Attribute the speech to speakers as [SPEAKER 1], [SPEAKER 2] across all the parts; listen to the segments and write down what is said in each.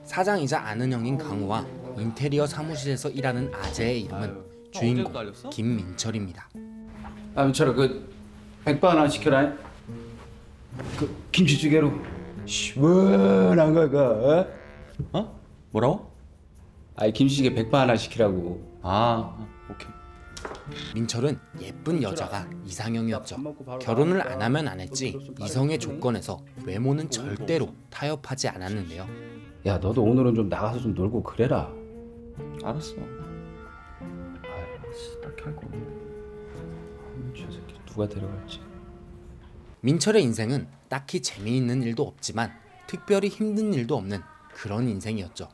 [SPEAKER 1] 사장이자 아는 형인 강우와 인테리어 사무실에서 일하는 아재의 이름은 주인공 김민철입니다.
[SPEAKER 2] 아, 민철아, 그 백반 하나 시켜라. 그 김치찌개로 시원한 거가.
[SPEAKER 3] 어? 뭐라고?
[SPEAKER 2] 아이, 김치찌개 백반 하나 시키라고.
[SPEAKER 3] 오케이.
[SPEAKER 1] 민철은 예쁜 여자가 이상형이었죠. 결혼을 안 하면 안 했지 이성의 조건에서 외모는 절대로 타협하지 않았는데요.
[SPEAKER 2] 야, 너도 오늘은 좀 나가서 좀 놀고 그래라.
[SPEAKER 3] 알았어. 딱히 할 거 없는데.
[SPEAKER 2] 저 새끼 누가 데려갈지.
[SPEAKER 1] 민철의 인생은 딱히 재미있는 일도 없지만 특별히 힘든 일도 없는 그런 인생이었죠.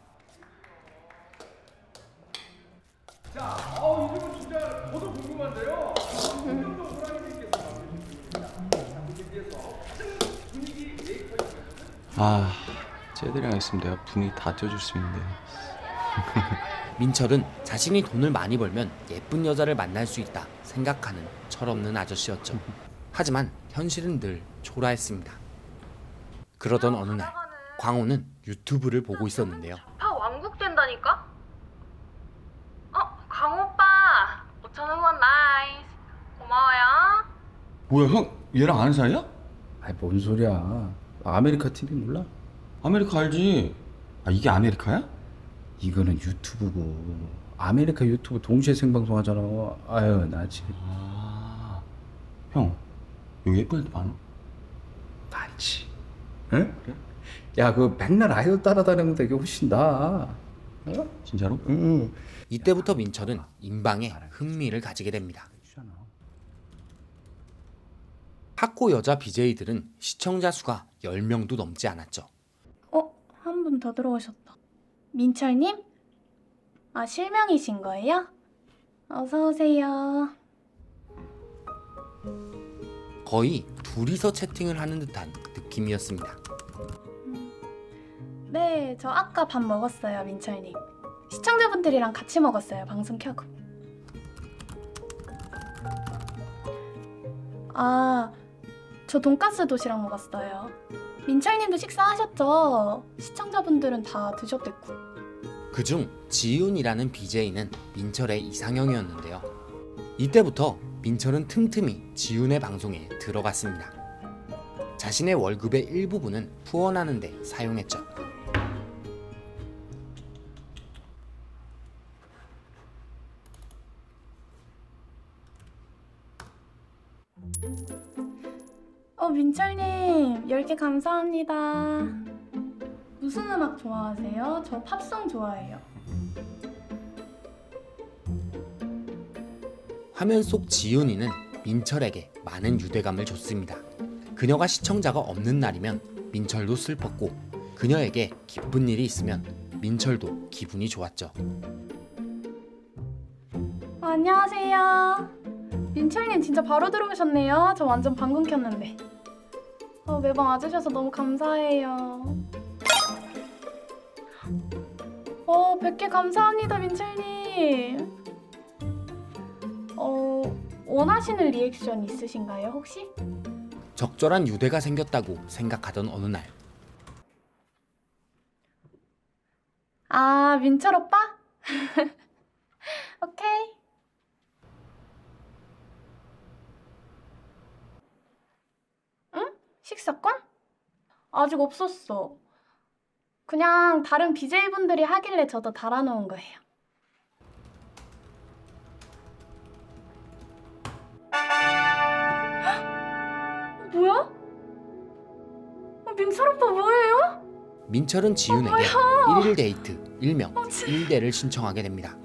[SPEAKER 3] 쟤들이랑 있으면 내가 분위기 다 띄워줄 수 있는데.
[SPEAKER 1] 민철은 자신이 돈을 많이 벌면 예쁜 여자를 만날 수 있다 생각하는 철없는 아저씨였죠. 하지만 현실은 늘 초라했습니다. 그러던 어느 날 광호는 유튜브를 보고 있었는데요.
[SPEAKER 4] 다 완국된다니까? 강호 오빠 5,000원 후원 나이스 고마워요.
[SPEAKER 3] 뭐야 형? 얘랑 아는 사이야?
[SPEAKER 2] 아이, 뭔 소리야. 아메리카 TV 몰라?
[SPEAKER 3] 아메리카 알지? 이게 아메리카야?
[SPEAKER 2] 이거는 유튜브고. 아메리카 유튜브 동시에 생방송 하잖아. 아유, 나 지금
[SPEAKER 3] 형 여기 예쁜 애들 많아?
[SPEAKER 2] 많지. 응? 그래? 야, 그 맨날 아이돌 따라다니면 되게 훨씬 나아. 어?
[SPEAKER 3] 진짜로?
[SPEAKER 2] 응.
[SPEAKER 1] 이때부터 민철은 인방에 흥미를 가지게 됩니다. 학고 여자 BJ들은 시청자 수가 10명도 넘지 않았죠.
[SPEAKER 5] 한 분 더 들어오셨다. 민철님? 실명이신 거예요? 어서 오세요.
[SPEAKER 1] 거의 둘이서 채팅을 하는 듯한 느낌이었습니다.
[SPEAKER 5] 네, 저 아까 밥 먹었어요, 민철님. 시청자분들이랑 같이 먹었어요, 방송 켜고. 저 돈가스 도시락 먹었어요. 민철님도 식사하셨죠? 시청자분들은 다 드셨댔고.
[SPEAKER 1] 그중 지윤이라는 BJ는 민철의 이상형이었는데요. 이때부터 민철은 틈틈이 지윤의 방송에 들어갔습니다. 자신의 월급의 일부분은 후원하는 데 사용했죠.
[SPEAKER 5] 민철님 10개 감사합니다. 무슨 음악 좋아하세요? 저 팝송 좋아해요.
[SPEAKER 1] 화면 속 지윤이는 민철에게 많은 유대감을 줬습니다. 그녀가 시청자가 없는 날이면 민철도 슬펐고 그녀에게 기쁜 일이 있으면 민철도 기분이 좋았죠.
[SPEAKER 5] 안녕하세요. 민철님 진짜 바로 들어오셨네요. 저 완전 방금 켰는데. 매번 와주셔서 너무 감사해요. 100개 감사합니다, 민철님. 원하시는 리액션 있으신가요, 혹시?
[SPEAKER 1] 적절한 유대가 생겼다고 생각하던 어느 날
[SPEAKER 5] 민철 오빠? 오케이. 응? 식사권? 아직 없었어. 그냥 다른 BJ분들이 하길래 저도 달아놓은 거예요. 뭐야? 민철 오빠 뭐예요?
[SPEAKER 1] 민철은 지윤에게 1일 데이트, 일명 1대를 신청하게 됩니다.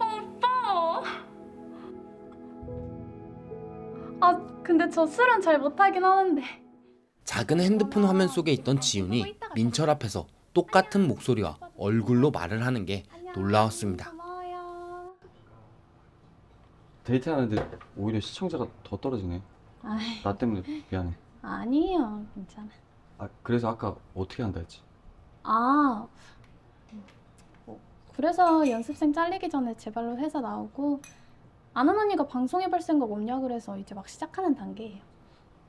[SPEAKER 5] 근데 저 술은 잘 못하긴 하는데.
[SPEAKER 1] 작은 핸드폰 화면 속에 있던 지윤이 민철 앞에서 똑같은 목소리와 얼굴로 말을 하는 게 놀라웠습니다.
[SPEAKER 5] 고마워요.
[SPEAKER 3] 데이트하는데 오히려 시청자가 더 떨어지네. 나 때문에 미안해.
[SPEAKER 5] 아니에요, 괜찮아.
[SPEAKER 3] 그래서 아까 어떻게 한다 했지?
[SPEAKER 5] 그래서 연습생 잘리기 전에 제 발로 회사 나오고 아는 언니가 방송해볼 생각 없냐 그래서 이제 막 시작하는 단계예요.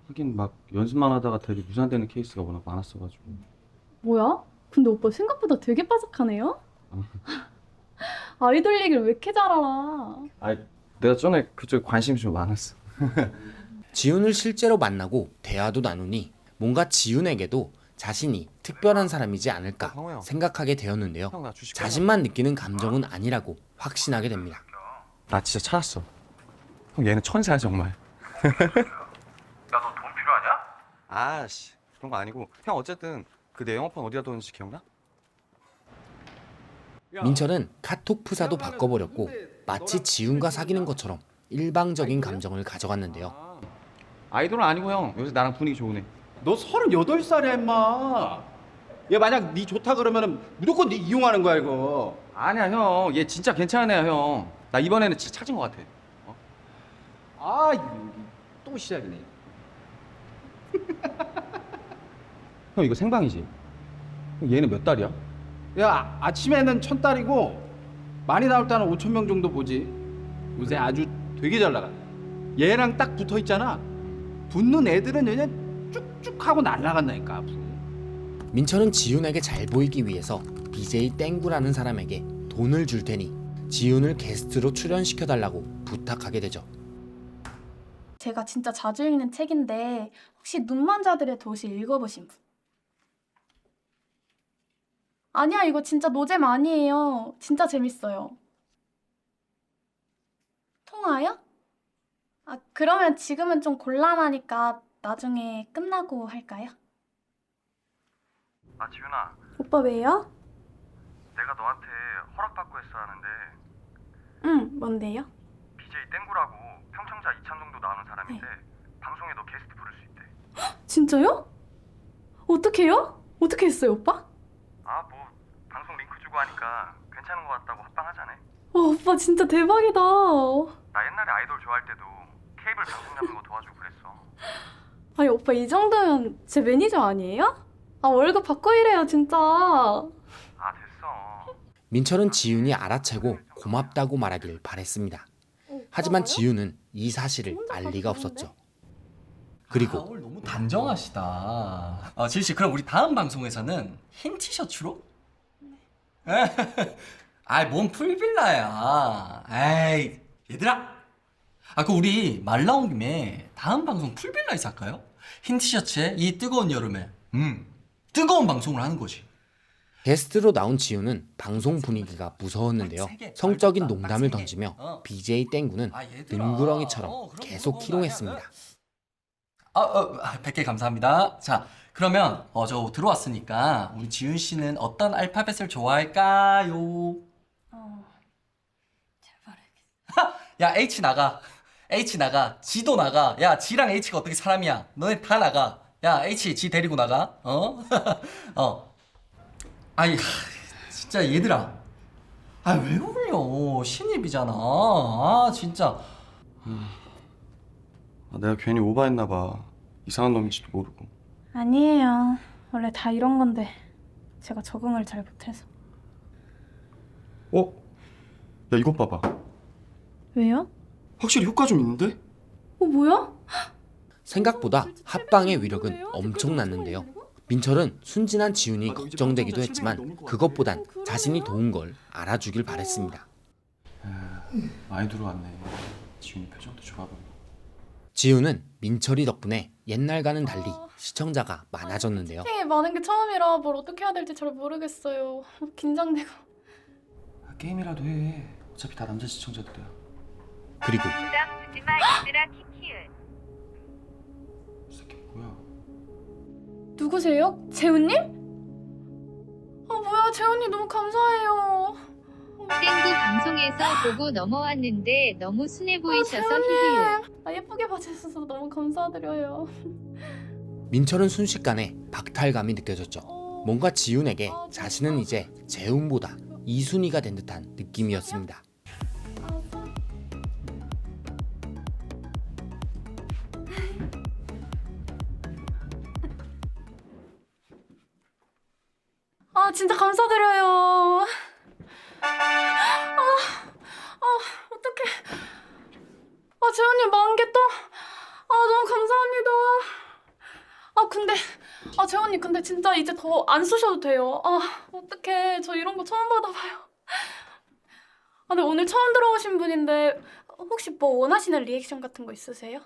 [SPEAKER 3] 하긴 막 연습만 하다가 되게 무산되는 케이스가 워낙 많았어가지고.
[SPEAKER 5] 뭐야? 근데 오빠 생각보다 되게 빠삭하네요? 아이돌 얘기를 왜 이렇게 잘 알아?
[SPEAKER 3] 아, 내가 전에 그쪽에 관심이 좀 많았어.
[SPEAKER 1] 지훈을 실제로 만나고 대화도 나누니 뭔가 지훈에게도 자신이 특별한 사람이지 않을까
[SPEAKER 3] 황호영.
[SPEAKER 1] 생각하게 되었는데요.
[SPEAKER 3] 형, 나 주식
[SPEAKER 1] 자신만 느끼는 감정은 아니라고 확신하게 됩니다.
[SPEAKER 3] 나 진짜 찾았어. 형, 얘는 천사야 정말. 야, 너 돈 필요하냐? 아씨, 그런 거 아니고. 형, 어쨌든 그 내 영어폰 어디다 뒀는지 기억나?
[SPEAKER 1] 민철은 카톡 프사도 바꿔버렸고 마치 지훈과 사귀는 것처럼 일방적인 감정을 가져갔는데요.
[SPEAKER 3] 아이돌은 아니고 형, 요새 나랑 분위기 좋으네.
[SPEAKER 2] 너 38살이야 임마. 얘 만약 네 좋다 그러면은 무조건 네 이용하는 거야 이거.
[SPEAKER 3] 아니야 형, 얘 진짜 괜찮은 애야 형. 나 이번에는 진짜 찾은 것 같아.
[SPEAKER 2] 아 여기 또 시작이네.
[SPEAKER 3] 형, 이거 생방이지? 형, 얘는 몇 달이야?
[SPEAKER 2] 야 아침에는 1000달이고 많이 나올 때는 5000명 정도 보지. 요새 아주 되게 잘 나가. 얘랑 딱 붙어 있잖아. 붙는 애들은 그냥 쭉쭉 하고 날아간다니까 앞으로.
[SPEAKER 1] 민철은 지훈에게 잘 보이기 위해서 BJ 땡구라는 사람에게 돈을 줄 테니 지훈을 게스트로 출연시켜달라고 부탁하게 되죠.
[SPEAKER 5] 제가 진짜 자주 읽는 책인데 혹시 눈먼 자들의 도시 읽어보신 분? 아니야, 이거 진짜 노잼 아니에요. 진짜 재밌어요. 통화요? 아, 그러면 지금은 좀 곤란하니까 나중에 끝나고 할까요?
[SPEAKER 6] 아, 지훈아,
[SPEAKER 5] 오빠 왜요?
[SPEAKER 6] 내가 너한테 허락받고 했어 하는데
[SPEAKER 5] 응, 뭔데요?
[SPEAKER 6] BJ 땡구라고 평청자 2천 정도 나오는 사람인데 방송에 너 게스트 부를 수 있대.
[SPEAKER 5] 진짜요? 어떻게요? 어떻게 했어요, 오빠?
[SPEAKER 6] 아, 뭐 방송 링크 주고 하니까 괜찮은 것 같다고 합방하자네.
[SPEAKER 5] 오빠 진짜 대박이다.
[SPEAKER 6] 나 옛날에 아이돌 좋아할 때도 케이블 방송 잡는 거 도와주고 그랬어.
[SPEAKER 5] 아니, 오빠 이 정도면 제 매니저 아니에요? 아, 월급 받고 일해요, 진짜.
[SPEAKER 6] 아, 됐어.
[SPEAKER 1] 민철은 지훈이 알아채고 고맙다고 말하길 바랬습니다. 하지만 지훈은 이 사실을 알 리가 없었죠. 그리고
[SPEAKER 7] 오늘 너무 단정하시다. 지희 씨, 그럼 우리 다음 방송에서는 흰 티셔츠로? 네. 아이, 뭔 풀빌라야. 에이, 얘들아. 그 우리 말 나온 김에 다음 방송 풀빌라에서 할까요? 흰 티셔츠에 이 뜨거운 여름에 뜨거운 방송을 하는 거지.
[SPEAKER 1] 게스트로 나온 지훈은 방송 분위기가 무서웠는데요. 성적인 농담을 던지며 BJ 땡구는 능구렁이처럼 계속 희롱했습니다.
[SPEAKER 7] 100개 감사합니다. 자, 그러면 저 들어왔으니까 우리 지훈 씨는 어떤 알파벳을 좋아할까요? 야, H 나가. H 나가. G도 나가. 야, G랑 H가 어떻게 사람이야? 너네 다 나가. 야, H, G 데리고 나가. 아이, 진짜 얘들아. 왜 울려? 신입이잖아. 진짜.
[SPEAKER 3] 내가 괜히 오바했나 봐. 이상한 놈인지도 모르고.
[SPEAKER 5] 아니에요. 원래 다 이런 건데 제가 적응을 잘 못해서.
[SPEAKER 3] 야, 이것 봐봐.
[SPEAKER 5] 왜요?
[SPEAKER 3] 확실히 효과 좀 있는데?
[SPEAKER 5] 뭐야?
[SPEAKER 1] 생각보다 합방의 위력은 엄청났는데요. 민철은 순진한 지훈이 걱정되기도 했지만 그것보단 자신이 도운 걸 알아주길 바랬습니다.
[SPEAKER 3] 많이 들어왔네. 지훈이 표정도 좋아 보여.
[SPEAKER 1] 지훈은 민철이 덕분에 옛날과는 달리 시청자가 많아졌는데요.
[SPEAKER 5] 채팅이 많은 게 처음이라 뭘 어떻게 해야 될지 잘 모르겠어요. 긴장되고.
[SPEAKER 3] 게임이라도 해. 어차피 다 남자 시청자들이야.
[SPEAKER 1] 그리고
[SPEAKER 8] 부담 주지 마 얘들아 키키을.
[SPEAKER 3] 이 새끼 뭐야?
[SPEAKER 5] 누구세요? 재훈님? 뭐야, 재훈님 너무 감사해요.
[SPEAKER 8] 땡구 방송에서 보고 넘어왔는데 너무 순해 보이셔서
[SPEAKER 5] 재훈님.
[SPEAKER 8] 히히을.
[SPEAKER 5] 예쁘게 봐주셔서 너무 감사드려요.
[SPEAKER 1] 민철은 순식간에 박탈감이 느껴졌죠. 뭔가 지훈에게 자신은 이제 재훈보다 이순위가 된 듯한 느낌이었습니다.
[SPEAKER 5] 진짜 감사드려요. 어떡해. 재훈님 10,000개 떠. 너무 감사합니다. 근데 아 재원님 근데 진짜 이제 더 안 쓰셔도 돼요. 아 어떡해 저 이런 거 처음 받아봐요. 아 근데 오늘 처음 들어오신 분인데 혹시 뭐 원하시는 리액션 같은 거 있으세요?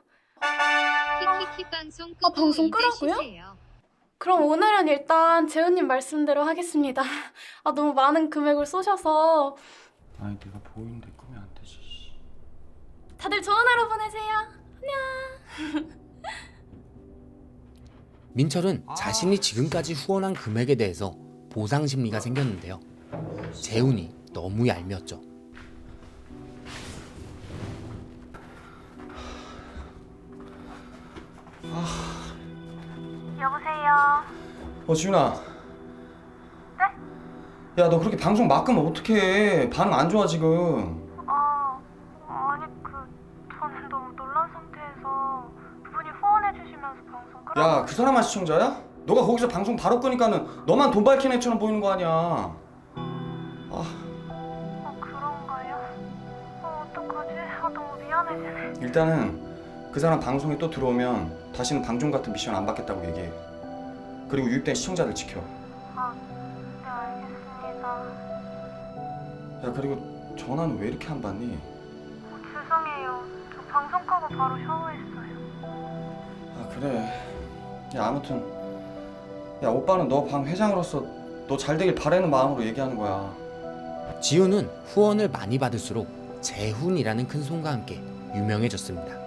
[SPEAKER 8] 키키키 방송 끄고
[SPEAKER 5] 방송
[SPEAKER 8] 이제
[SPEAKER 5] 끄라고요?
[SPEAKER 8] 쉬세요.
[SPEAKER 5] 그럼 오늘은 일단 재훈님 말씀대로 하겠습니다. 아 너무 많은 금액을 쏘셔서
[SPEAKER 3] 아니 내가 보이는데 끄면 안 되지.
[SPEAKER 5] 다들 좋은 하루 보내세요. 안녕.
[SPEAKER 1] 민철은 자신이 지금까지 후원한 금액에 대해서 보상 심리가 생겼는데요. 재훈이 너무 얄미웠죠.
[SPEAKER 4] 여보세요.
[SPEAKER 3] 지윤아. 네? 야 너 그렇게 방송 막 끄면 어떡해. 반응 안 좋아 지금.
[SPEAKER 4] 아니 저는 너무 놀란 상태에서 그분이 후원해주시면서 방송 끄라고.
[SPEAKER 3] 야 그 사람만 시청자야? 너가 거기서 방송 바로 끄니까는 너만 돈 밝힌 애처럼 보이는 거 아니야.
[SPEAKER 4] 그런가요? 어떡하지? 너무 미안해지네.
[SPEAKER 3] 일단은 그 사람 방송에 또 들어오면 다시는 방송 같은 미션 안 받겠다고 얘기해. 그리고 유입된 시청자들 지켜.
[SPEAKER 4] 네, 알겠습니다.
[SPEAKER 3] 야 그리고 전화는 왜 이렇게 안 받니?
[SPEAKER 4] 죄송해요. 저 방송 끄고 바로 샤워했어요.
[SPEAKER 3] 아 그래. 야 아무튼 야 오빠는 너 방 회장으로서 너 잘 되길 바라는 마음으로 얘기하는 거야.
[SPEAKER 1] 지훈은 후원을 많이 받을수록 재훈이라는 큰 손과 함께 유명해졌습니다.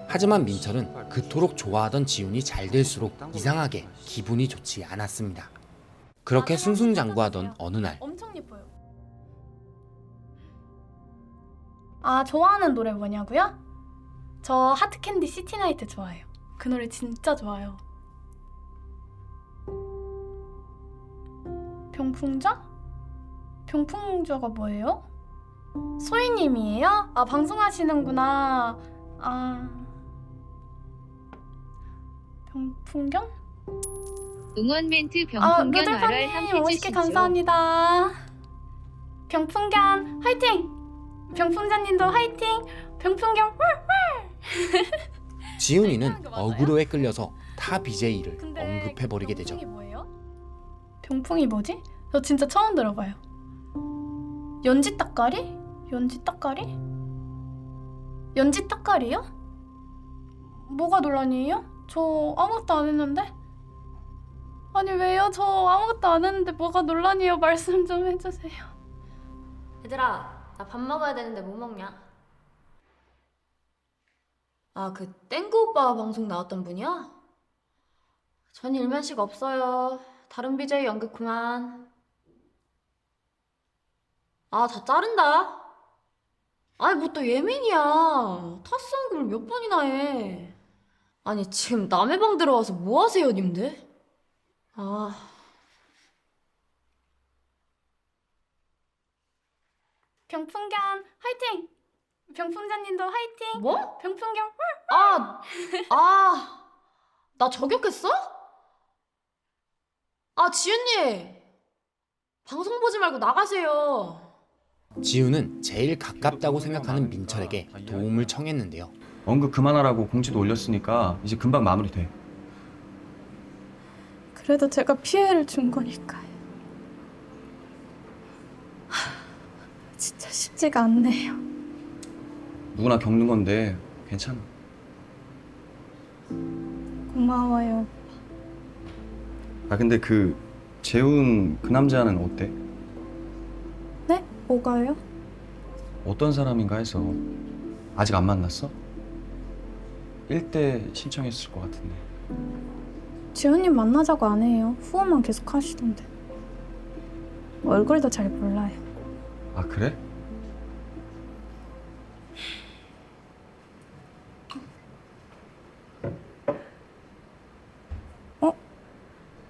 [SPEAKER 1] 하지만 민철은 그토록 좋아하던 지훈이 잘 될수록 이상하게 기분이 좋지 않았습니다. 그렇게 승승장구하던 어느 날
[SPEAKER 5] 엄청 예뻐요. 아 좋아하는 노래 뭐냐고요? 저 하트캔디 시티나이트 좋아해요. 그 노래 진짜 좋아요. 병풍자? 병풍자가 뭐예요? 소희님이에요? 아 방송하시는구나. 아 병풍견?
[SPEAKER 8] 응원 멘트 병풍견
[SPEAKER 5] 누들파님
[SPEAKER 8] 말을 함께
[SPEAKER 5] 50개
[SPEAKER 8] 주시죠.
[SPEAKER 5] 감사합니다. 병풍견 화이팅! 병풍자님도 화이팅! 병풍견
[SPEAKER 1] 지훈이는 어그로에 끌려서 타 BJ를
[SPEAKER 5] 근데
[SPEAKER 1] 언급해버리게 되죠.
[SPEAKER 5] 병풍이 뭐예요? 병풍이 뭐지? 저 진짜 처음 들어봐요. 연지 따까리? 연지 따까리? 연지 따까리요? 뭐가 논란이에요? 저 아무것도 안 했는데? 아니 왜요? 저 아무것도 안 했는데 뭐가 논란이에요? 말씀 좀 해주세요.
[SPEAKER 9] 얘들아, 나 밥 먹어야 되는데 뭐 먹냐? 아, 그 땡구 오빠 방송 나왔던 분이야? 전 일면식 없어요. 다른 BJ 연극 그만. 아, 다 자른다. 아니, 뭐 또 예민이야. 타스 연극을 몇 번이나 해. 아니, 지금 남의 방 들어와서 뭐 하세요, 님들? 아...
[SPEAKER 5] 병풍견 화이팅! 병풍자님도 화이팅!
[SPEAKER 9] 뭐?
[SPEAKER 5] 병풍견
[SPEAKER 9] 나 저격했어? 아, 지윤님! 방송 보지 말고 나가세요.
[SPEAKER 1] 지훈은 제일 가깝다고 생각하는 민철에게 도움을 청했는데요.
[SPEAKER 3] 언급 그만하라고 공지도 올렸으니까 이제 금방 마무리돼.
[SPEAKER 5] 그래도 제가 피해를 준 거니까요. 진짜 쉽지가 않네요.
[SPEAKER 3] 누구나 겪는 건데 괜찮아.
[SPEAKER 5] 고마워요.
[SPEAKER 3] 아 근데 그 재훈 그 남자는 어때?
[SPEAKER 5] 네? 뭐가요?
[SPEAKER 3] 어떤 사람인가 해서. 아직 안 만났어? 1대 신청했을 것 같은데.
[SPEAKER 5] 지훈님 만나자고 안 해요. 후원만 계속 하시던데. 얼굴도 잘 몰라요.
[SPEAKER 3] 아 그래?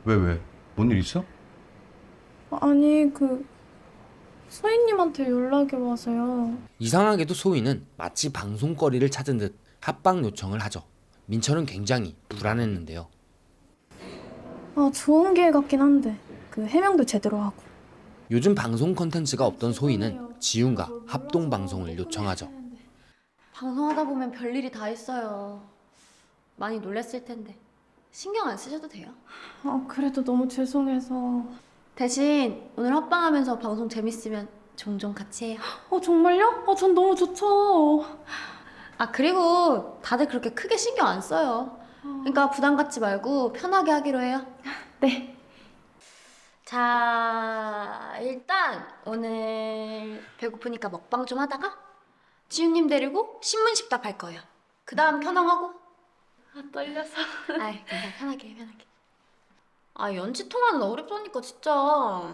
[SPEAKER 3] 왜? 뭔 일 있어?
[SPEAKER 5] 아니 소희님한테 연락이 와서요.
[SPEAKER 1] 이상하게도 소희는 마치 방송거리를 찾은 듯 합방 요청을 하죠. 민철은 굉장히 불안했는데요.
[SPEAKER 5] 좋은 기회 같긴 한데 해명도 제대로 하고.
[SPEAKER 1] 요즘 방송 컨텐츠가 없던 소희는 지훈과 합동 방송을 요청하죠.
[SPEAKER 9] 방송하다 보면 별일이 다 있어요. 많이 놀랬을 텐데. 신경 안 쓰셔도 돼요.
[SPEAKER 5] 그래도 너무 죄송해서.
[SPEAKER 9] 대신 오늘 합방하면서 방송 재밌으면 종종 같이 해요.
[SPEAKER 5] 정말요? 전 너무 좋죠.
[SPEAKER 9] 그리고 다들 그렇게 크게 신경 안 써요. 그러니까 부담 갖지 말고 편하게 하기로 해요.
[SPEAKER 5] 네.
[SPEAKER 9] 자, 일단 오늘 배고프니까 먹방 좀 하다가 지훈님 데리고 신문식답 할 거예요. 그 다음 켜낭하고.
[SPEAKER 5] 떨려서.
[SPEAKER 9] 괜찮아. 편하게 해, 편하게. 연지 통화는 어렵다니까 진짜.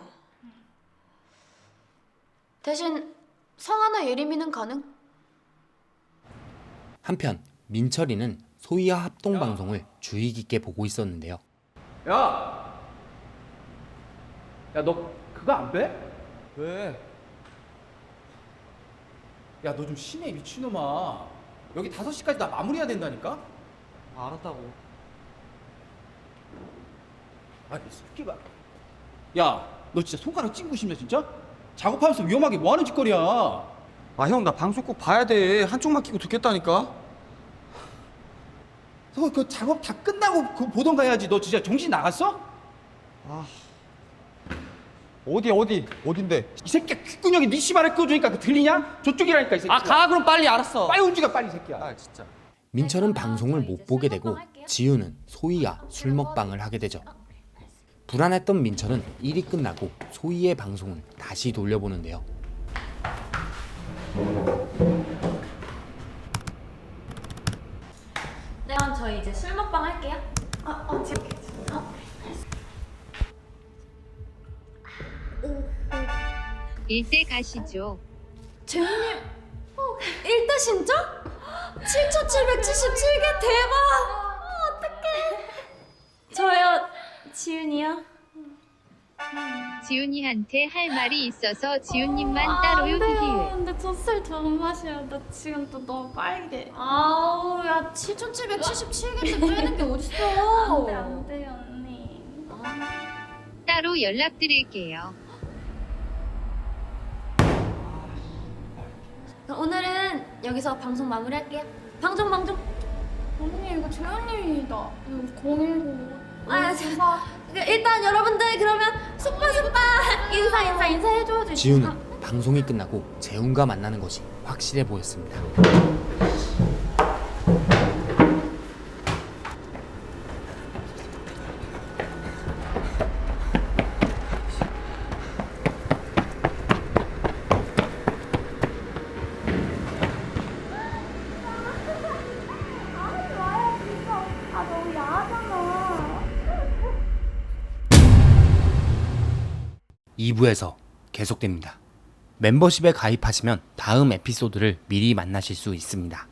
[SPEAKER 9] 대신 성하나 예림이는 가능?
[SPEAKER 1] 한편 민철이는 소희와 합동 방송을 주의 깊게 보고 있었는데요.
[SPEAKER 2] 야 너 그거 안 빼?
[SPEAKER 3] 왜?
[SPEAKER 2] 야 너 좀 심해 미친놈아. 여기 5시까지 나 마무리해야 된다니까?
[SPEAKER 3] 알았다고.
[SPEAKER 2] 이 새끼가. 야 너 진짜 손가락 찡고 싶냐 진짜? 작업하면서 위험하게 뭐하는 짓거리야.
[SPEAKER 3] 형 나 방송 꼭 봐야 돼. 한쪽만 끼고 듣겠다니까.
[SPEAKER 2] 너 그 작업 다 끝나고 그거 보던가 해야지. 너 진짜 정신 나갔어?
[SPEAKER 3] 어딘데?
[SPEAKER 2] 이 새끼야 귓근육에 네 씨발을 끄주니까 그 들리냐? 저쪽이라니까 이 새끼야.
[SPEAKER 3] 가 그럼 빨리 알았어.
[SPEAKER 2] 빨리 움직여 빨리 이 새끼야.
[SPEAKER 3] 진짜.
[SPEAKER 1] 민철은 방송을 못 보게 되고 지우는 소희와 술 먹방을 하게 되죠. 불안했던 민철은 일이 끝나고 소희의 방송을 다시 돌려보는데요.
[SPEAKER 9] 네, 그럼 저희 이제 술 먹방 할게요.
[SPEAKER 5] 지금.
[SPEAKER 8] 일대 가시죠.
[SPEAKER 9] 재훈님 1대 신청? 7,777개 대박! 어떡해. 저요, 지훈이요.
[SPEAKER 8] 지훈이한테 할 말이 있어서 지훈님만 따로요. 히히.
[SPEAKER 5] 근데 저 술 좋은 맛이야. 나 지금 또 너무 빨개.
[SPEAKER 9] 야 7,777개인데 빼는 게 어딨어.
[SPEAKER 5] 안 돼요, 언니.
[SPEAKER 8] 따로 연락드릴게요.
[SPEAKER 9] 오늘은 여기서 방송 마무리할게요. 방송.
[SPEAKER 5] 언니, 이거 재현님이다. 019.
[SPEAKER 9] 일단 여러분들 그러면 숙박 인사해줘.
[SPEAKER 1] 지우는 방송이 끝나고 재훈과 만나는 것이 확실해 보였습니다.
[SPEAKER 5] 너무 야하잖아.
[SPEAKER 1] 2부에서 계속됩니다. 멤버십에 가입하시면 다음 에피소드를 미리 만나실 수 있습니다.